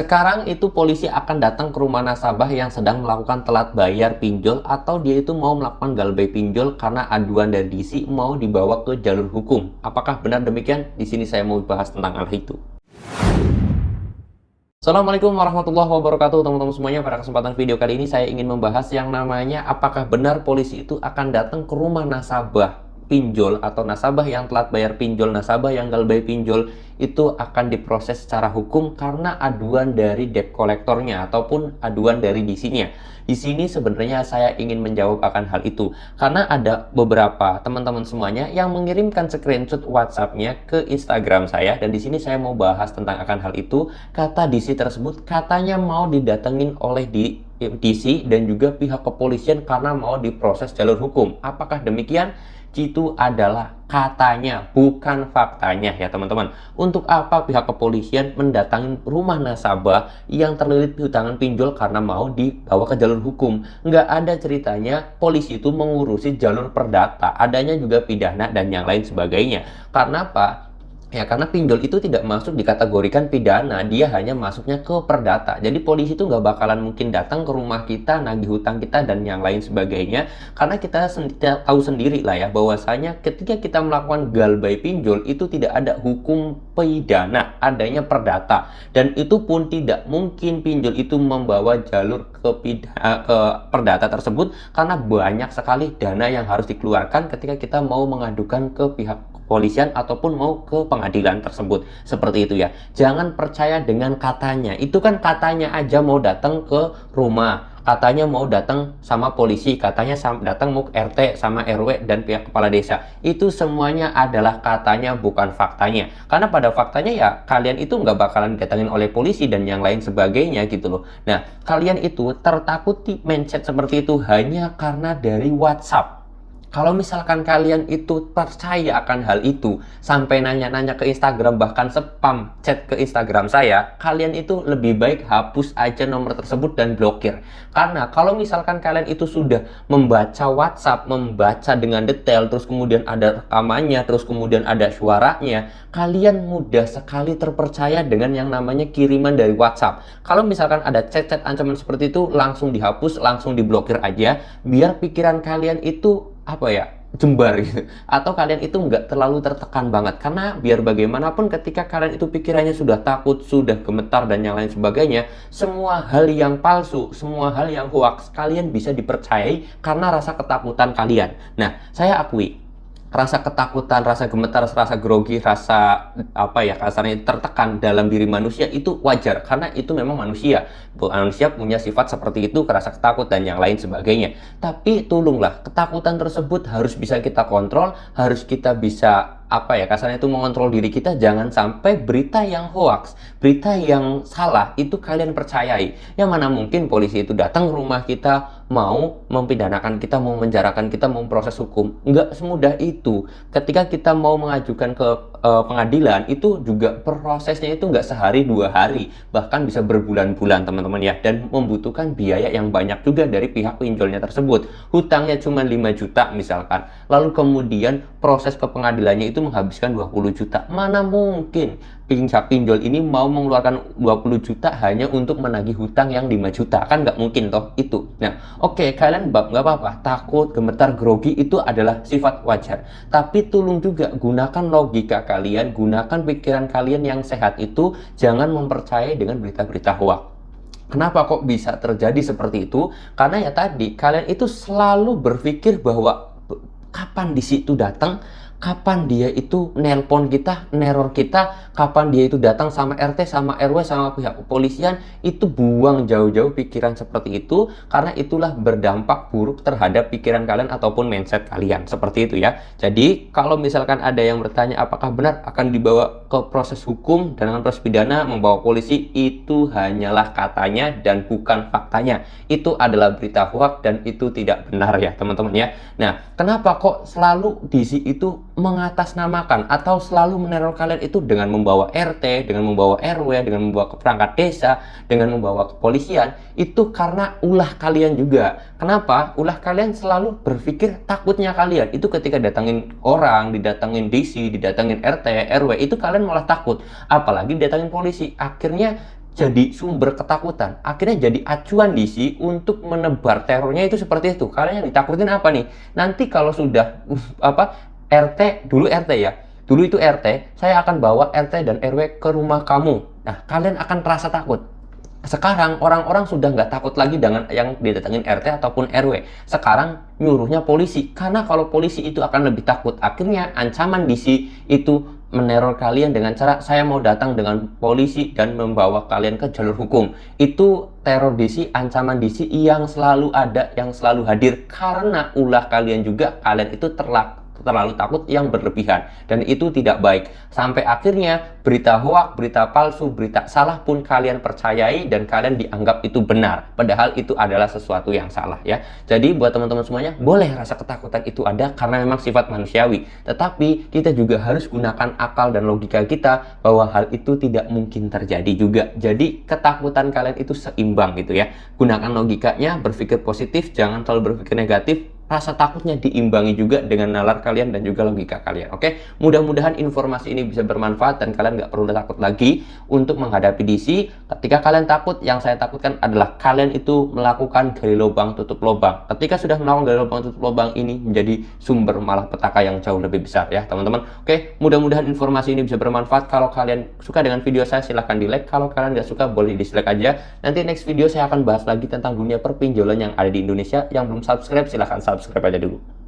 Sekarang itu polisi akan datang ke rumah nasabah yang sedang melakukan telat bayar pinjol atau dia itu mau melakukan galbay pinjol karena aduan dari DC mau dibawa ke jalur hukum. Apakah benar demikian? Di sini saya mau bahas tentang hal itu. Assalamualaikum warahmatullahi wabarakatuh teman-teman semuanya. Pada kesempatan video kali ini saya ingin membahas yang namanya apakah benar polisi itu akan datang ke rumah nasabah pinjol atau nasabah yang telat bayar pinjol, nasabah yang galbay pinjol itu akan diproses secara hukum karena aduan dari debt kolektornya ataupun aduan dari DC-nya. Di sini sebenarnya saya ingin menjawab akan hal itu karena ada beberapa teman-teman semuanya yang mengirimkan screenshot WhatsApp-nya ke Instagram saya, dan di sini saya mau bahas tentang akan hal itu. Kata DC tersebut katanya mau didatengin oleh DC dan juga pihak kepolisian karena mau diproses jalur hukum. Apakah demikian? Itu adalah katanya, bukan faktanya ya teman-teman. Untuk apa pihak kepolisian mendatangi rumah nasabah yang terlilit piutang pinjol karena mau dibawa ke jalur hukum? Nggak ada ceritanya polisi itu mengurusi jalur perdata, adanya juga pidana dan yang lain sebagainya. Karena apa? Ya, karena pinjol itu tidak masuk dikategorikan pidana, dia hanya masuknya ke perdata. Jadi polisi itu nggak bakalan mungkin datang ke rumah kita, nagih hutang kita, dan yang lain sebagainya. Karena kita tahu sendiri lah ya, bahwasanya ketika kita melakukan galbay pinjol, itu tidak ada hukum pidana, adanya perdata. Dan itu pun tidak mungkin pinjol itu membawa jalur ke perdata tersebut, karena banyak sekali dana yang harus dikeluarkan ketika kita mau mengadukan ke pihak kepolisian ataupun mau ke pengadilan tersebut. Seperti itu ya. Jangan percaya dengan katanya. Itu kan katanya aja mau datang ke rumah. Katanya mau datang sama polisi, katanya datang mau RT sama RW dan pihak kepala desa. Itu semuanya adalah katanya, bukan faktanya. Karena pada faktanya ya kalian itu nggak bakalan didatangin oleh polisi dan yang lain sebagainya gitu loh. Nah, kalian itu tertakuti mindset seperti itu hanya karena dari WhatsApp. Kalau misalkan kalian itu percaya akan hal itu, sampai nanya-nanya ke Instagram, bahkan spam chat ke Instagram saya, kalian itu lebih baik hapus aja nomor tersebut dan blokir. Karena kalau misalkan kalian itu sudah membaca WhatsApp, membaca dengan detail, terus kemudian ada rekamannya, terus kemudian ada suaranya, kalian mudah sekali terpercaya dengan yang namanya kiriman dari WhatsApp. Kalau misalkan ada chat-chat ancaman seperti itu, langsung dihapus, langsung diblokir aja, biar pikiran kalian itu jembar gitu, atau kalian itu nggak terlalu tertekan banget. Karena biar bagaimanapun ketika kalian itu pikirannya sudah takut, sudah gemetar dan yang lain sebagainya, semua hal yang palsu, semua hal yang hoax kalian bisa dipercayai karena rasa ketakutan kalian. Nah, saya akui rasa ketakutan, rasa gemetar, rasa grogi, rasa kasarnya tertekan dalam diri manusia itu wajar, karena itu memang manusia. Manusia punya sifat seperti itu, rasa takut dan yang lain sebagainya. Tapi tolonglah, ketakutan tersebut harus bisa kita kontrol, harus kita bisa kasarnya itu mengontrol diri kita. Jangan sampai berita yang hoax, berita yang salah itu kalian percayai. Yang mana mungkin polisi itu datang ke rumah kita, mau mempidanakan kita, mau menjarakan kita, mau proses hukum. Nggak semudah itu. Ketika kita mau mengajukan ke pengadilan, itu juga prosesnya itu nggak sehari 2 hari, bahkan bisa berbulan-bulan teman-teman ya, dan membutuhkan biaya yang banyak juga dari pihak pinjolnya tersebut. Hutangnya cuma 5 juta misalkan, lalu kemudian proses ke pengadilannya itu menghabiskan 20 juta. Mana mungkin pihak pinjol ini mau mengeluarkan 20 juta hanya untuk menagih hutang yang 5 juta? Kan nggak mungkin toh itu. Nah, oke, kalian nggak apa-apa, takut, gemetar, grogi itu adalah sifat wajar. Tapi tolong juga gunakan logika kalian, gunakan pikiran kalian yang sehat itu, jangan mempercayai dengan berita-berita hoax. Kenapa kok bisa terjadi seperti itu? Karena ya tadi, kalian itu selalu berpikir bahwa kapan di situ datang, kapan dia itu nelpon kita, neror kita, kapan dia itu datang sama RT, sama RW, sama pihak kepolisian. Itu buang jauh-jauh pikiran seperti itu, karena itulah berdampak buruk terhadap pikiran kalian ataupun mindset kalian. Seperti itu ya. Jadi kalau misalkan ada yang bertanya apakah benar akan dibawa ke proses hukum dengan proses pidana, membawa polisi, itu hanyalah katanya dan bukan faktanya. Itu adalah berita hoax dan itu tidak benar ya teman-teman ya. Nah, kenapa kok selalu DC itu mengatasnamakan atau selalu meneror kalian itu dengan membawa RT, dengan membawa RW, dengan membawa ke perangkat desa, dengan membawa kepolisian? Itu karena ulah kalian juga. Kenapa? Ulah kalian selalu berpikir takutnya kalian itu ketika datangin orang, didatangin DC, didatangin RT, RW, itu kalian malah takut. Apalagi didatangin polisi. Akhirnya jadi sumber ketakutan, akhirnya jadi acuan DC untuk menebar terornya itu seperti itu. Kalian yang ditakutin apa nih? Nanti kalau sudah RT, dulu RT ya, dulu itu RT, saya akan bawa RT dan RW ke rumah kamu. Nah, kalian akan terasa takut. Sekarang orang-orang sudah nggak takut lagi dengan yang didatengin RT ataupun RW. Sekarang nyuruhnya polisi, karena kalau polisi itu akan lebih takut. Akhirnya ancaman DC itu meneror kalian dengan cara saya mau datang dengan polisi dan membawa kalian ke jalur hukum. Itu teror DC, ancaman DC yang selalu ada, yang selalu hadir, karena ulah kalian juga, kalian itu terlalu takut yang berlebihan, dan itu tidak baik. Sampai akhirnya berita hoak, berita palsu, berita salah pun kalian percayai dan kalian dianggap itu benar, padahal itu adalah sesuatu yang salah ya. Jadi buat teman-teman semuanya, boleh rasa ketakutan itu ada karena memang sifat manusiawi, tetapi kita juga harus gunakan akal dan logika kita bahwa hal itu tidak mungkin terjadi juga. Jadi ketakutan kalian itu seimbang gitu ya. Gunakan logikanya, berpikir positif, jangan terlalu berpikir negatif. Rasa takutnya diimbangi juga dengan nalar kalian dan juga logika kalian. Oke, mudah-mudahan informasi ini bisa bermanfaat dan kalian nggak perlu takut lagi untuk menghadapi DC. Ketika kalian takut, yang saya takutkan adalah kalian itu melakukan gali lubang tutup lubang. Ketika sudah melakukan gali lubang tutup lubang, ini menjadi sumber malah petaka yang jauh lebih besar ya teman-teman. Oke, mudah-mudahan informasi ini bisa bermanfaat. Kalau kalian suka dengan video saya, silahkan di like. Kalau kalian nggak suka, boleh dislike aja. Nanti next video saya akan bahas lagi tentang dunia perpinjolan yang ada di Indonesia. Yang belum subscribe, silahkan subscribe aja dulu.